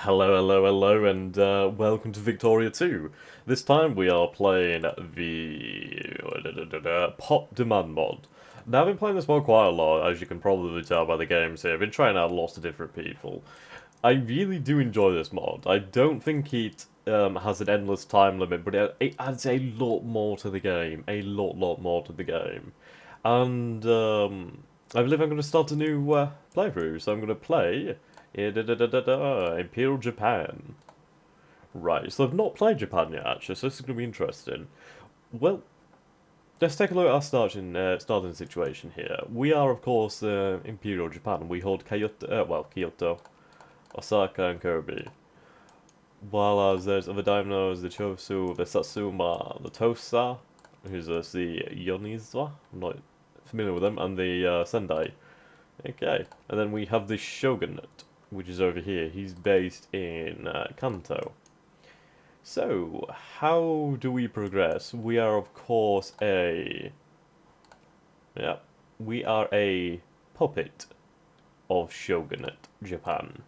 Hello, hello, hello, and welcome to Victoria 2. This time we are playing the Pop Demand mod. Now, I've been playing this mod quite a lot, as you can probably tell by the games here. I've been trying out lots of different people. I really do enjoy this mod. I don't think it has an endless time limit, but it adds a lot more to the game. A lot more to the game. And I believe I'm going to start a new playthrough, so I'm going to play Imperial Japan. Right, so I've not played Japan yet, actually, so this is going to be interesting. Well, let's take a look at our starting situation here. We are, of course, Imperial Japan. We hold Kyoto, Osaka, and Kobe. While as there's other daimyos, the Chosu, the Satsuma, the Tosa, who's the Yonizawa, I'm not familiar with them, and the Sendai. Okay, and then we have the Shogunate, which is over here. He's based in Kanto. So, how do we progress? We are, of course, yeah, we are a puppet of Shogunate Japan.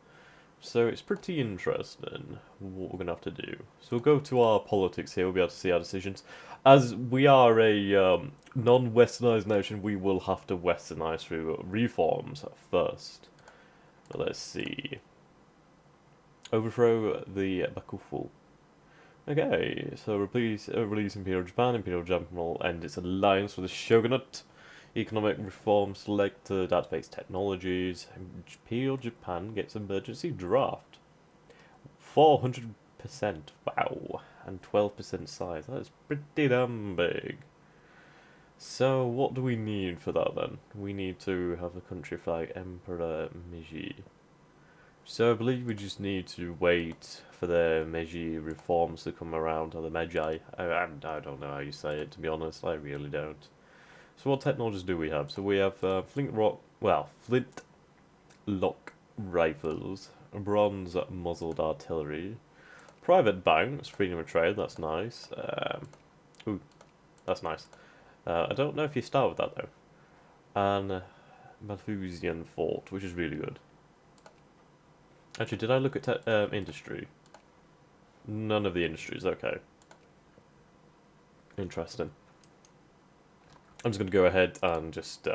So it's pretty interesting what we're going to have to do. So we'll go to our politics here, we'll be able to see our decisions. As we are a non-westernized nation, we will have to westernize through reforms first. Let's see. Overthrow the Bakufu. Okay, so release Imperial Japan. Imperial Japan will end its alliance with the Shogunate. Economic reform selected, database technologies. Imperial Japan gets emergency draft. 400%, wow. And 12% size. That is pretty damn big. So, what do we need for that then? We need to have a country flag, Emperor Meiji. So I believe we just need to wait for the Meiji reforms to come around, or the Meiji. I don't know how you say it, to be honest. I really don't. So what technologies do we have? So we have flint lock rifles, bronze muzzled artillery, private banks, freedom of trade. That's nice. Ooh, that's nice. I don't know if you start with that though. And Malthusian fort, which is really good. Actually, did I look at industry? None of the industries, okay. Interesting. I'm just going to go ahead and just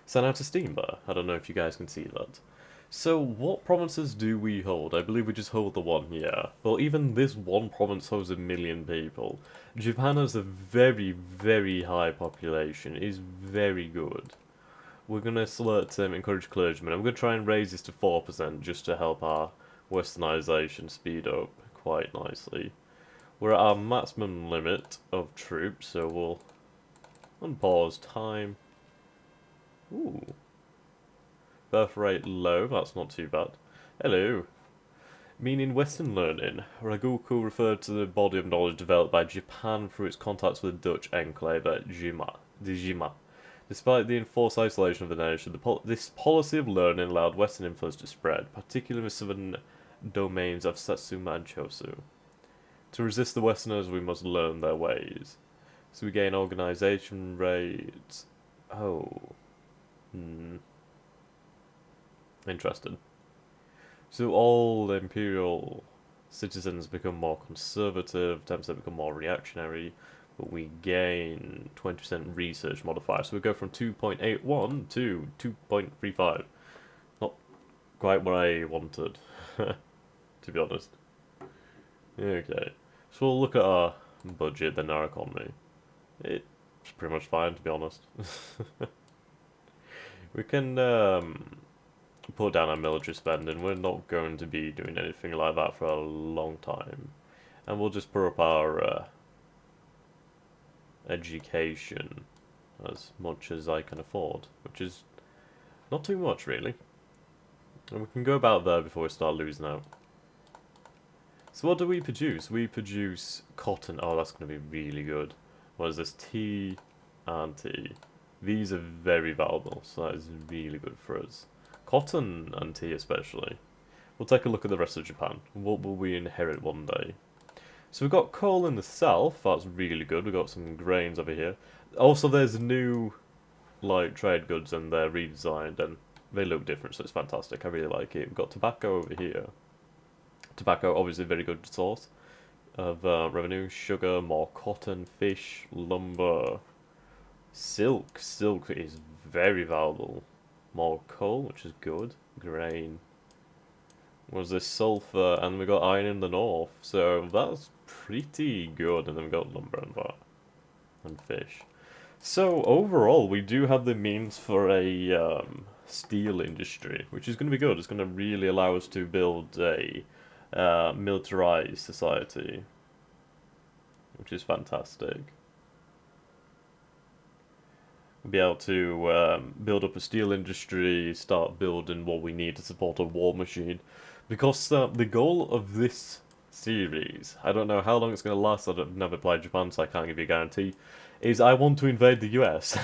send out a Steam bar. I don't know if you guys can see that. So, what provinces do we hold? I believe we just hold the one here. Well, even this one province holds 1 million people. Japan has a very high population. It is very good. We're going to select encourage clergymen. I'm going to try and raise this to 4% just to help our westernization speed up quite nicely. We're at our maximum limit of troops, so we'll unpause time. Ooh. Birth rate low, that's not too bad. Hello. Meaning Western learning. Raguku referred to the body of knowledge developed by Japan through its contacts with the Dutch enclave at Jima. Despite the enforced isolation of the nation, this policy of learning allowed Western influence to spread, particularly in the southern domains of Satsuma and Chosu. To resist the Westerners, we must learn their ways. So we gain organization rates. Oh. Interesting. So all the imperial citizens become more conservative, 10% become more reactionary, but we gain 20% research modifier. So we go from 2.81 to 2.35. Not quite what I wanted, to be honest. Okay, so we'll look at our budget, then our economy. It's pretty much fine, to be honest. We can put down our military spending. We're not going to be doing anything like that for a long time. And we'll just put up our education as much as I can afford, which is not too much, really. And we can go about there before we start losing out. So what do we produce? We produce cotton. Oh, that's going to be really good. What is this? Tea and tea. These are very valuable, so that is really good for us. Cotton and tea especially. We'll take a look at the rest of Japan. What will we inherit one day? So we've got coal in the south, that's really good. We've got some grains over here. Also there's new like trade goods and they're redesigned and they look different, so it's fantastic. I really like it. We've got tobacco over here. Tobacco, obviously a very good source of revenue. Sugar, more cotton, fish, lumber, silk. Silk is very valuable. More coal, which is good. Grain. Was this sulfur, and we got iron in the north, so that's pretty good. And then we got lumber and that, and fish. So overall, we do have the means for a steel industry, which is going to be good. It's going to really allow us to build a militarized society, which is fantastic. We'll be able to build up a steel industry, start building what we need to support a war machine. Because the goal of this series, I don't know how long it's going to last, I've never played Japan, so I can't give you a guarantee, is I want to invade the US.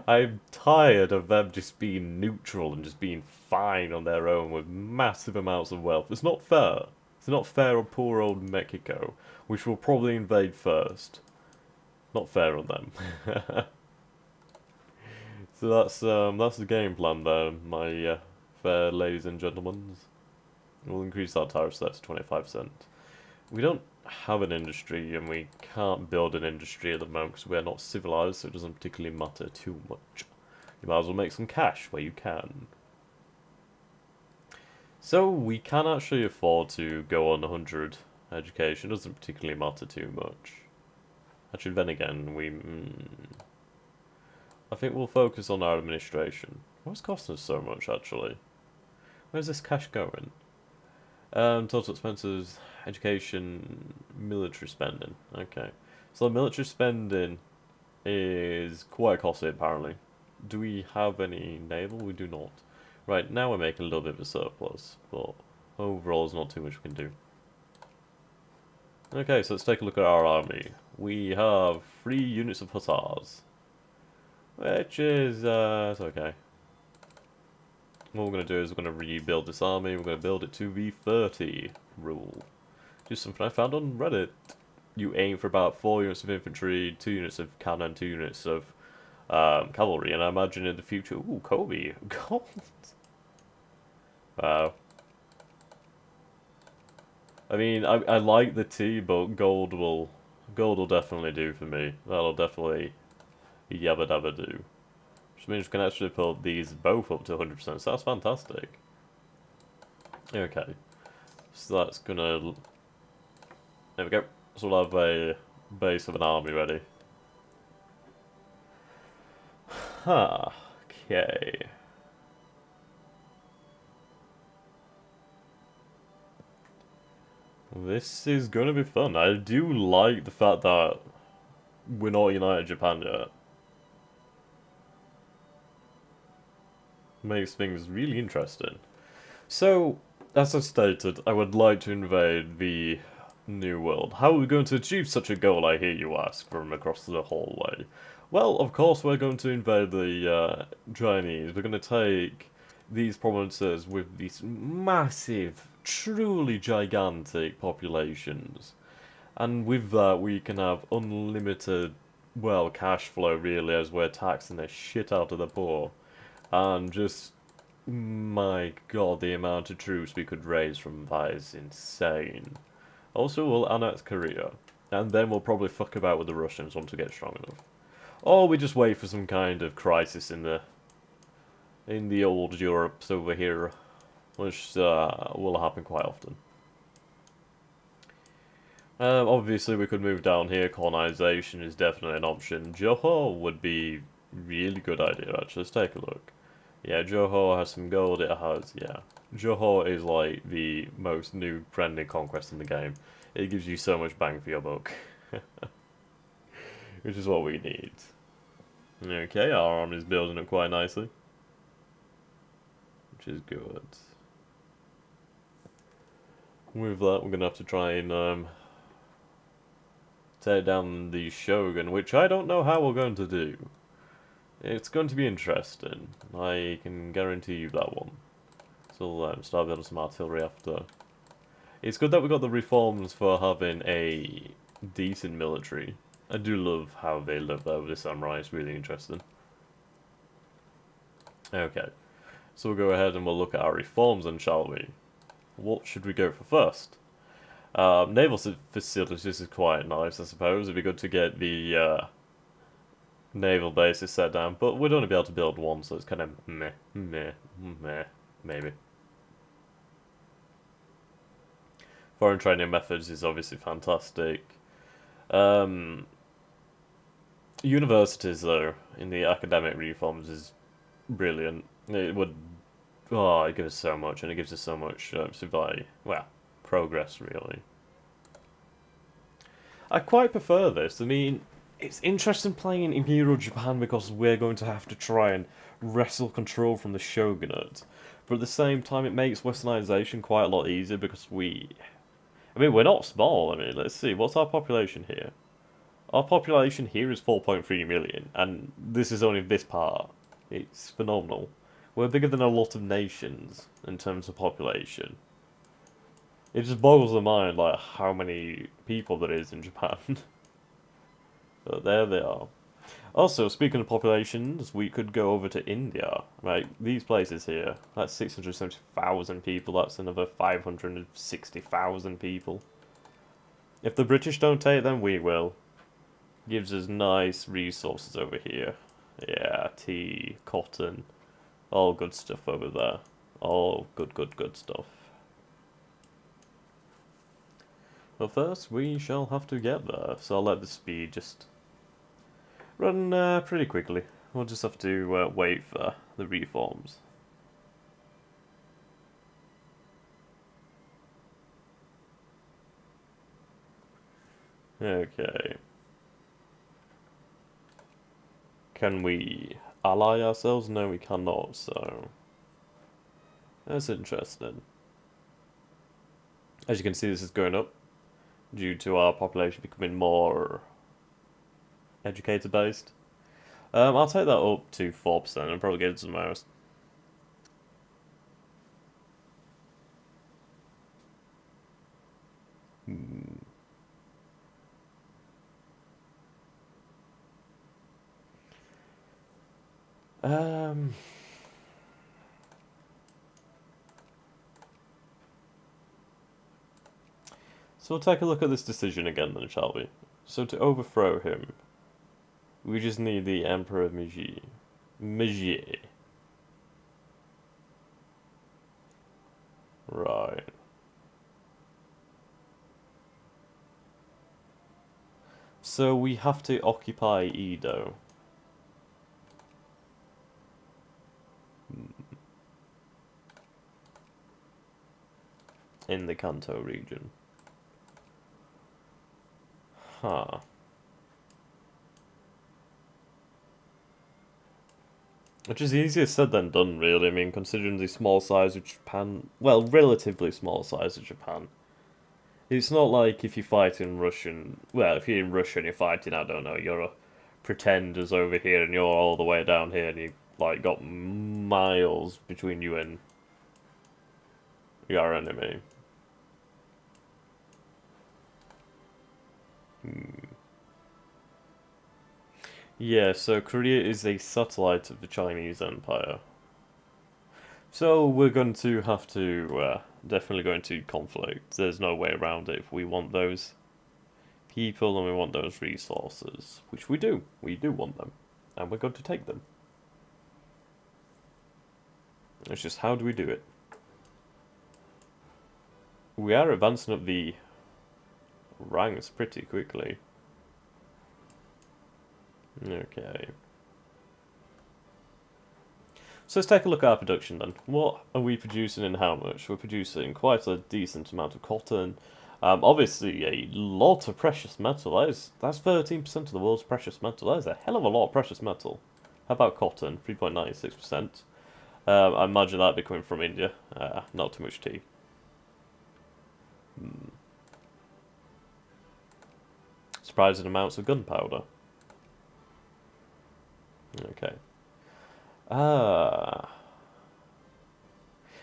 I'm tired of them just being neutral and just being fine on their own with massive amounts of wealth. It's not fair. It's not fair on poor old Mexico, which will probably invade first. Not fair on them. So that's the game plan there, my fair ladies and gentlemen. We'll increase our tariffs there to 25%. We don't have an industry, and we can't build an industry at the moment because we're not civilized, so it doesn't particularly matter too much. You might as well make some cash where you can. So we can actually afford to go on 100 education. It doesn't particularly matter too much. Actually, then again, I think we'll focus on our administration. What's costing us so much, actually? Where's this cash going? Total expenses, education, military spending. Okay. So military spending is quite costly, apparently. Do we have any naval? We do not. Right, now we're making a little bit of a surplus, but overall there's not too much we can do. Okay, so let's take a look at our army. We have 3 units of hussars, which is, it's okay. What we're going to do is we're going to rebuild this army. We're going to build it to the 30 rule. Just something I found on Reddit. You aim for about 4 units of infantry, 2 units of cannon, 2 units of cavalry, and I imagine in the future... Ooh, Kobe! Gold! Wow. I mean, I like the tea, but gold will definitely do for me. That'll definitely yabba dabba do. Which means we can actually put these both up to 100%, so that's fantastic. Okay. So that's gonna... There we go. So we'll have a base of an army ready. Huh. Okay. This is gonna be fun. I do like the fact that we're not United Japan yet. Makes things really interesting. So, as I stated, I would like to invade the New World. How are we going to achieve such a goal, I hear you ask, from across the hallway? Well, of course we're going to invade the Chinese. We're going to take these provinces with these massive, truly gigantic populations. And with that, we can have unlimited, well, cash flow, really, as we're taxing the shit out of the poor. And just, my god, the amount of troops we could raise from that is insane. Also, we'll annex Korea. And then we'll probably fuck about with the Russians once we get strong enough. Or we just wait for some kind of crisis in the old Europes over here, which will happen quite often. Obviously, we could move down here. Colonization is definitely an option. Johor would be really good idea, actually. Let's take a look. Yeah, Johor has some gold. It has, yeah. Johor is like the most new friendly conquest in the game. It gives you so much bang for your buck. Which is what we need. Okay, our army is building up quite nicely. Which is good. With that, we're going to have to try and tear down the Shogun, which I don't know how we're going to do. It's going to be interesting. I can guarantee you that one. So we'll start building some artillery after. It's good that we got the reforms for having a decent military. I do love how they live there with the samurai. It's really interesting. Okay. So we'll go ahead and we'll look at our reforms then, shall we? what should we go for first? Naval facilities is quite nice, I suppose. It'd be good to get the naval bases set down, but we'd only be able to build one, so it's kind of meh, maybe. Foreign training methods is obviously fantastic. Um, Universities, though, in the academic reforms is brilliant. It would, oh, it gives us so much, and it gives us so much well, progress, really. I quite prefer this. I mean, it's interesting playing Imperial Japan because we're going to have to try and wrestle control from the shogunate. But at the same time, it makes Westernization quite a lot easier because I mean, we're not small. I mean, let's see, what's our population here? Our population here is 4.3 million, and this is only this part. It's phenomenal. We're bigger than a lot of nations in terms of population. It just boggles the mind, like, how many people there is in Japan. But there they are. Also, speaking of populations, we could go over to India. Right, these places here, that's 670,000 people, that's another 560,000 people. If the British don't take them, we will. Gives us nice resources over here. Yeah, tea, cotton, all good stuff over there. All good stuff. But first, we shall have to get there, so I'll let the speed just run pretty quickly. We'll just have to wait for the reforms. Okay. Can we ally ourselves? No, we cannot, so that's interesting. As you can see, this is going up due to our population becoming more educated based. I'll take that up to 4% and probably get it to the most. Hmm. Um, so we'll take a look at this decision again then, shall we? So to overthrow him, we just need the Emperor Meiji. Meiji. Right. So we have to occupy Edo. In the Kanto region. Huh. Which is easier said than done, really. I mean, considering the small size of Japan, well, relatively small size of Japan. It's not like if you fight in Russian, well, if you're in Russia and you're fighting, I don't know, you're a pretenders over here and you're all the way down here and you like got miles between you and your enemy. Hmm. Yeah, so Korea is a satellite of the Chinese Empire. So we're going to have to definitely go into conflict. There's no way around it if we want those people and we want those resources, which we do. We do want them, and we're going to take them. It's just how do we do it? We are advancing up the ranks pretty quickly. Okay. So let's take a look at our production then. What are we producing and how much? We're producing quite a decent amount of cotton. Obviously, a lot of precious metal. That's 13% of the world's precious metal. That is a hell of a lot of precious metal. How about cotton? 3.96%. I imagine that'd be coming from India. Not too much tea. Hmm. Surprising amounts of gunpowder. Okay. Ah.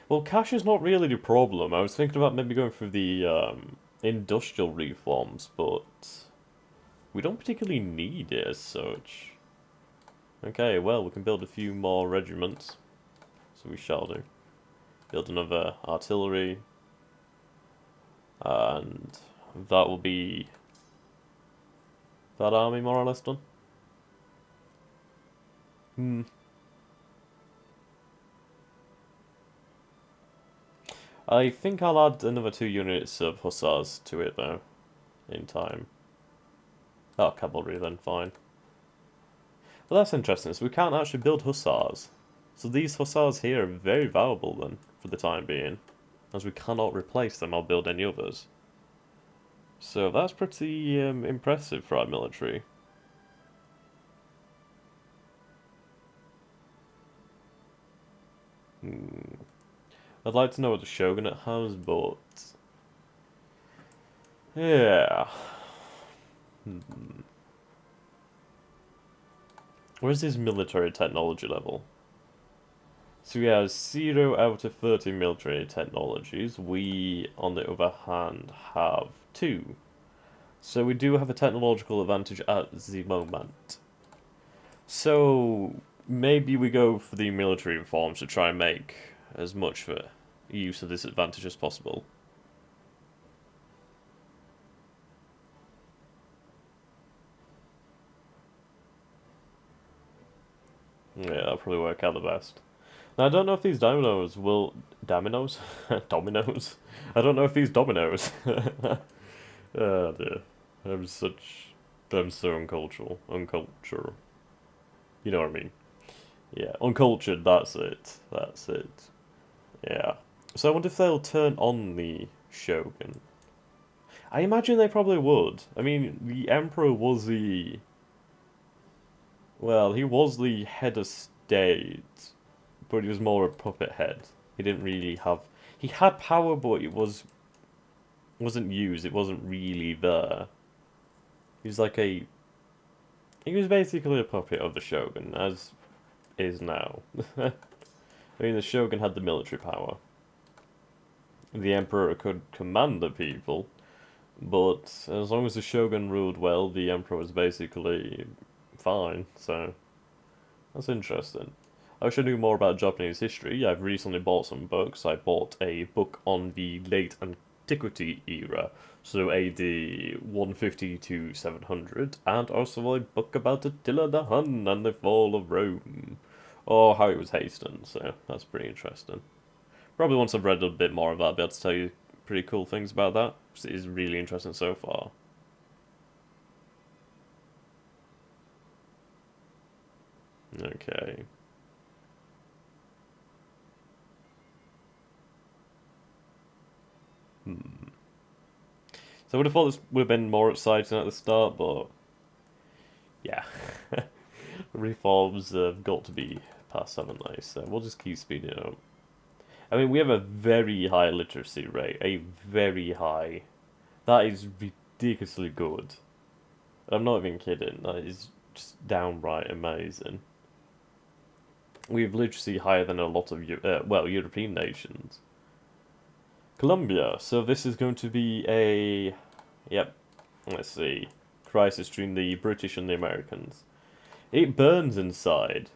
Well, cash is not really the problem. I was thinking about maybe going for the industrial reforms, but we don't particularly need it as such. Okay, well, we can build a few more regiments, so we shall do. Build another artillery. And that will be that army more or less done. Hmm. I think I'll add another 2 units of hussars to it though, in time. Oh, cavalry then, fine. Well, that's interesting. So we can't actually build hussars. So these hussars here are very valuable then, for the time being, as we cannot replace them or build any others. So that's pretty impressive for our military. Hmm. I'd like to know what the shogunate has, but yeah. Hmm. Where's his military technology level? So he has 0 out of 30 military technologies. We, on the other hand, have 2. So we do have a technological advantage at the moment. So maybe we go for the military reforms to try and make as much for use of this advantage as possible. Yeah, that'll probably work out the best. Now, I don't know if these dominoes will... Dominoes? Dominoes? I don't know if these dominoes... Oh dear. I'm such... I'm so uncultural. Uncultural. You know what I mean? Yeah, uncultured, that's it. That's it. Yeah. So I wonder if they'll turn on the Shogun. I imagine they probably would. I mean, the Emperor was the... Well, he was the head of state, but he was more a puppet head. He didn't really have... He had power, but wasn't used. It wasn't really there. He was like a... He was basically a puppet of the Shogun, as is now. I mean, the Shogun had the military power. The Emperor could command the people, but as long as the Shogun ruled well, the Emperor was basically fine, so that's interesting. I wish I knew more about Japanese history. I've recently bought some books. I bought a book on the late antiquity era, so AD 150 to 700, and also a book about Attila the Hun and the fall of Rome, or how it was hastened, so that's pretty interesting. Probably once I've read a bit more of that, I'll be able to tell you pretty cool things about that, because it is really interesting so far. Okay. Hmm. So I would have thought this would have been more exciting at the start, but yeah. Reforms have got to be past, haven't they? So we'll just keep speeding it up. I mean, we have a very high literacy rate, a very high. That is ridiculously good. I'm not even kidding. That is just downright amazing. We have literacy higher than a lot of European nations. Colombia. So this is going to be a yep. Let's see. Crisis between the British and the Americans. It burns inside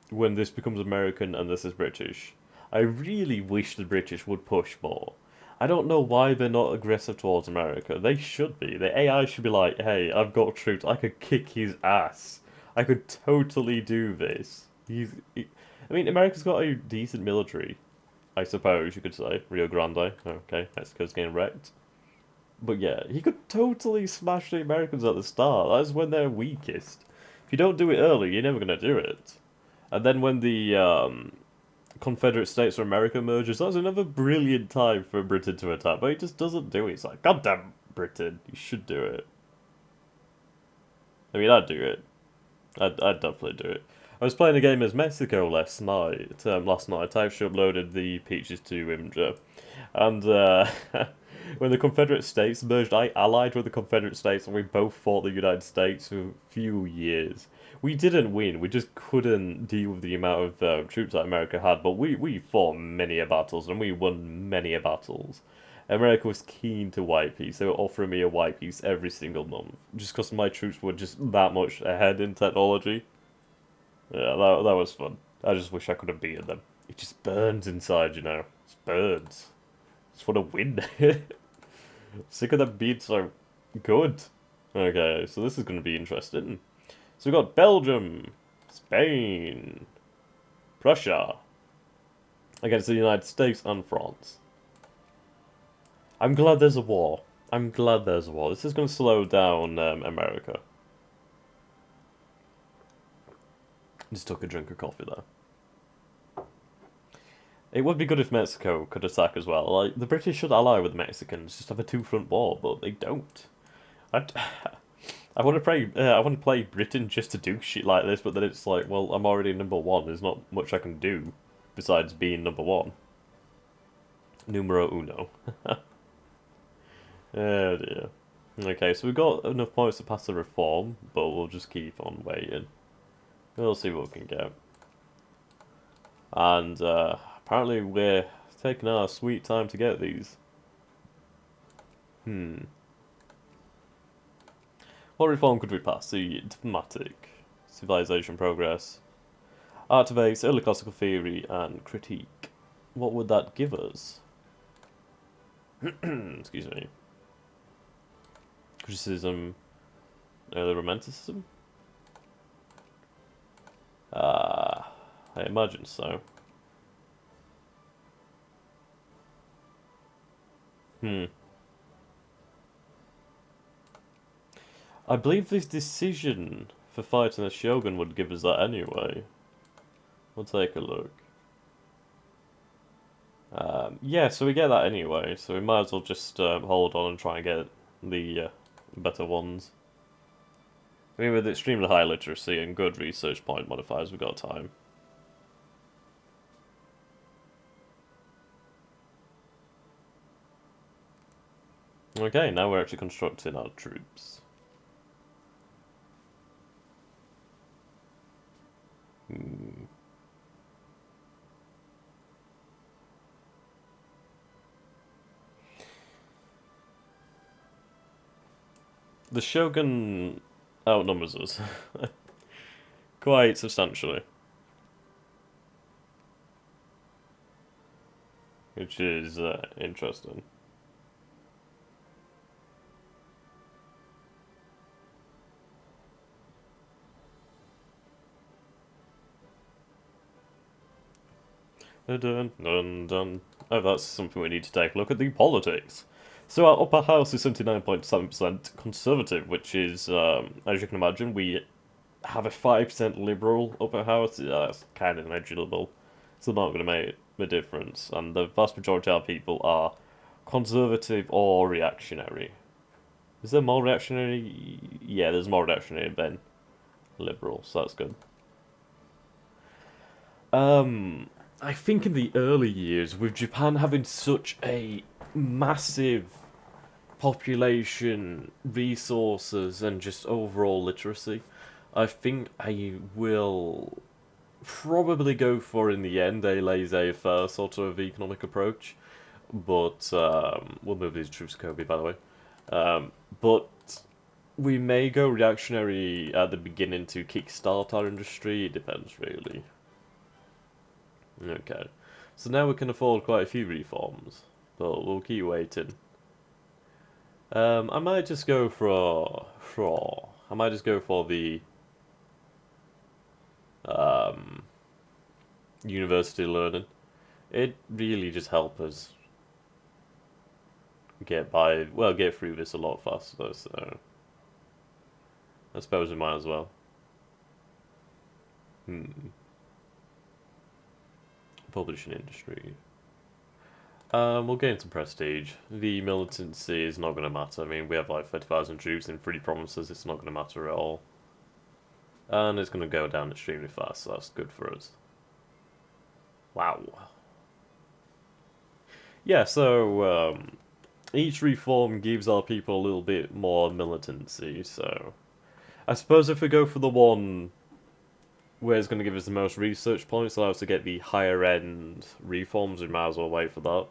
when this becomes American and this is British. I really wish the British would push more. I don't know why they're not aggressive towards America. They should be. The AI should be like, hey, I've got troops. I could kick his ass. I could totally do this. I mean, America's got a decent military, I suppose you could say. Rio Grande. Okay, Mexico's getting wrecked. But yeah, he could totally smash the Americans at the start. That's when they're weakest. If you don't do it early, you're never going to do it. And then when the Confederate States of America merges, that's another brilliant time for Britain to attack. But he just doesn't do it. It's like, goddamn Britain, you should do it. I mean, I'd do it. I'd definitely do it. I was playing a game as Mexico last night. I actually uploaded the Peaches to Imgur. And when the Confederate States merged, I allied with the Confederate States and we both fought the United States for a few years. We didn't win, we just couldn't deal with the amount of troops that America had, but we fought many a battles and we won many a battles. America was keen to white peace. They were offering me a white peace every single month, just because my troops were just that much ahead in technology. Yeah, that was fun. I just wish I could have beaten them. It just burns inside, you know. It burns. Just want to win. Sick of them being so good. Okay, so this is going to be interesting. So we've got Belgium, Spain, Prussia against the United States and France. I'm glad there's a war. I'm glad there's a war. This is going to slow down America. Just took a drink of coffee there. It would be good if Mexico could attack as well. Like, the British should ally with the Mexicans, just have a two-front war, but they don't. I, I want to play. I want to play Britain just to do shit like this, but then it's like, well, I'm already #1. There's not much I can do besides being #1. Numero uno. Oh dear. Okay, so we've got enough points to pass the reform, but we'll just keep on waiting. We'll see what we can get. And apparently we're taking our sweet time to get these. What reform could we pass? The diplomatic, civilization progress, activates early classical theory and critique. What would that give us? Excuse me. Criticism, early romanticism? I imagine so. I believe this decision for fighting the Shogun would give us that anyway. We'll take a look. Yeah, so we get that anyway, so we might as well just hold on and try and get the better ones. I mean, with extremely high literacy and good research point modifiers, we've got time. Okay, now we're actually constructing our troops. The Shogun outnumbers us quite substantially, which is interesting. Dun, dun, dun. Oh, that's something we need to take a look at, the politics. So our upper house is 79.7% conservative, which is, as you can imagine, we have a 5% liberal upper house. Yeah, that's kind of negligible. It's not going to make a difference. And the vast majority of our people are conservative or reactionary. Is there more reactionary? Yeah, there's more reactionary than liberal, so that's good. I think in the early years, with Japan having such a massive population, resources, and just overall literacy, I think I will probably go for, in the end, a laissez-faire sort of economic approach. But we'll move these troops to Kobe, by the way. But we may go reactionary at the beginning to kickstart our industry. It depends, really. Okay. So now we can afford quite a few reforms, but we'll keep waiting. I might just go I might just go for the um, university learning. It really just helps us get by, well, get through this a lot faster. So I suppose we might as well. Publishing industry. We'll gain some prestige. The militancy is not going to matter. I mean, we have like 30,000 troops in 3 provinces. It's not going to matter at all. And it's going to go down extremely fast, so that's good for us. Wow. Yeah, so each reform gives our people a little bit more militancy, so I suppose if we go for the one where it's going to give us the most research points, allow us to get the higher end reforms, we might as well wait for that.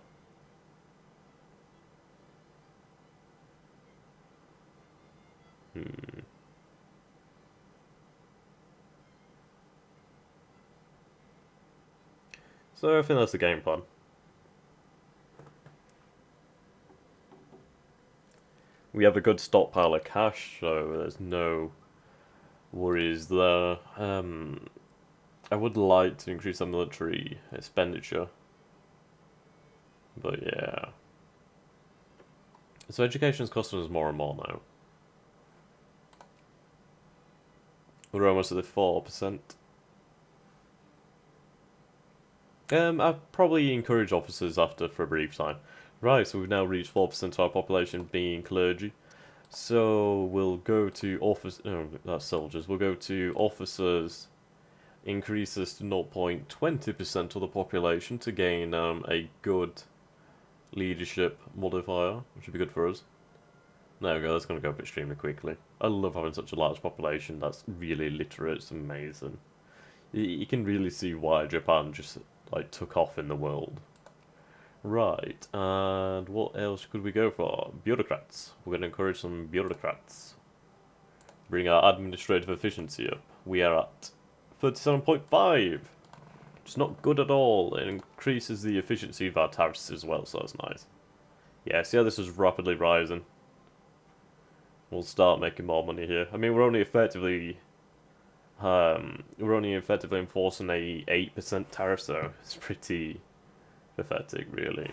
So I think that's the game plan. We have a good stockpile of cash, so there's no worries there. I would like to increase our military expenditure, but yeah. So education's costing us more and more now. We're almost at the 4%. I'd probably encourage officers after for a brief time. Right, so we've now reached 4% of our population being clergy. So we'll go to office. No, that's soldiers. We'll go to officers. Increases to 0.20% of the population to gain a good leadership modifier, which would be good for us. There we go. That's going to go up extremely quickly. I love having such a large population that's really literate. It's amazing. You can really see why Japan just like took off in the world. Right, and what else could we go for? Bureaucrats. We're going to encourage some bureaucrats. Bring our administrative efficiency up. We are at 37.5. It's not good at all. It increases the efficiency of our tariffs as well, so that's nice. Yeah, see how this is rapidly rising? We'll start making more money here. I mean, we're only effectively enforcing a 8% tariff, so it's pretty pathetic, really.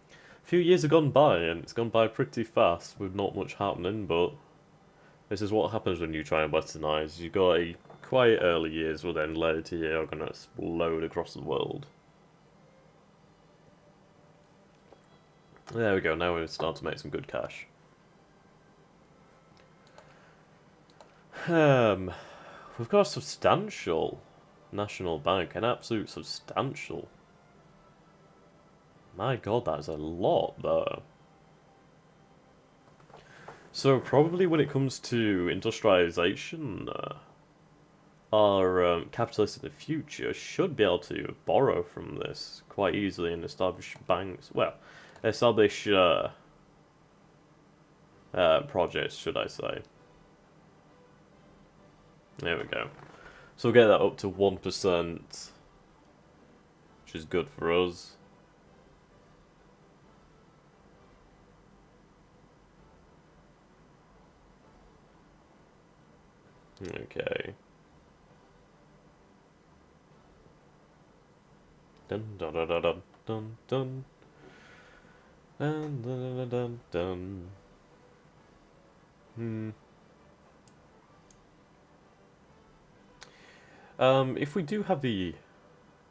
A few years have gone by, and it's gone by pretty fast with not much happening, but this is what happens when you try and westernize. You got a quiet early years, but then later you're gonna explode across the world. There we go, now we're starting to make some good cash. We've got a substantial national bank, an absolute substantial. My god, that is a lot, though. So probably when it comes to industrialization, our capitalists in the future should be able to borrow from this quite easily and establish banks. Well, establish projects, should I say. There we go. So we'll get that up to 1%, which is good for us. Okay. Dun dun dun dun dun dun dun dun dun dun. If we do have the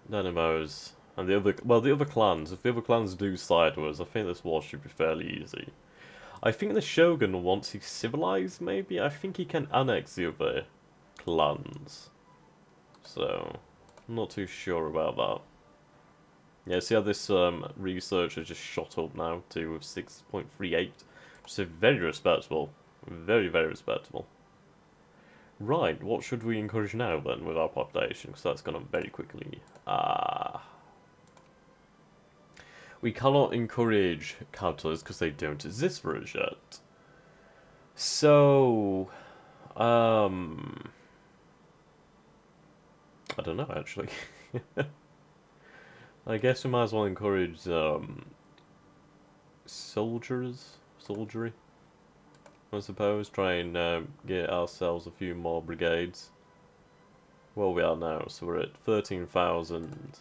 Nanomos and the other clans, if the other clans do side with us, I think this war should be fairly easy. I think the Shogun, once he's civilized, maybe, I think he can annex the other clans. So, I'm not too sure about that. Yeah, see how this research has just shot up now to 6.38, which is very respectable. Very, very respectable. Right, what should we encourage now then with our population? Because that's gone up very quickly. We cannot encourage capitalists because they don't exist for us yet. So, I don't know actually. I guess we might as well encourage soldiery, I suppose. Try and get ourselves a few more brigades. Well, we are now, so we're at 13,000.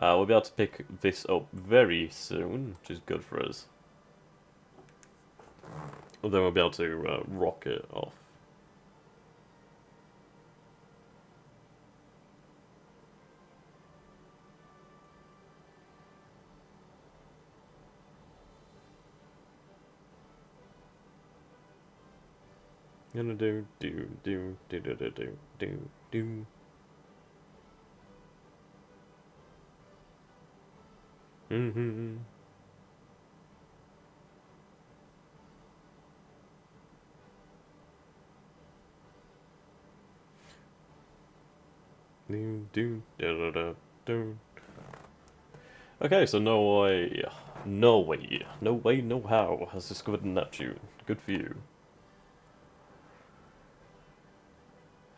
We'll be able to pick this up very soon, which is good for us. And then we'll be able to rock it off. Gonna do. Mm-hmm. Okay, so Norway, no how has discovered Neptune. Good for you.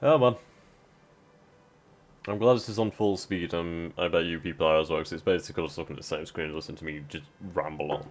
Oh man. I'm glad this is on full speed, I bet you people are as well, because it's basically just looking at the same screen and listening to me just ramble on.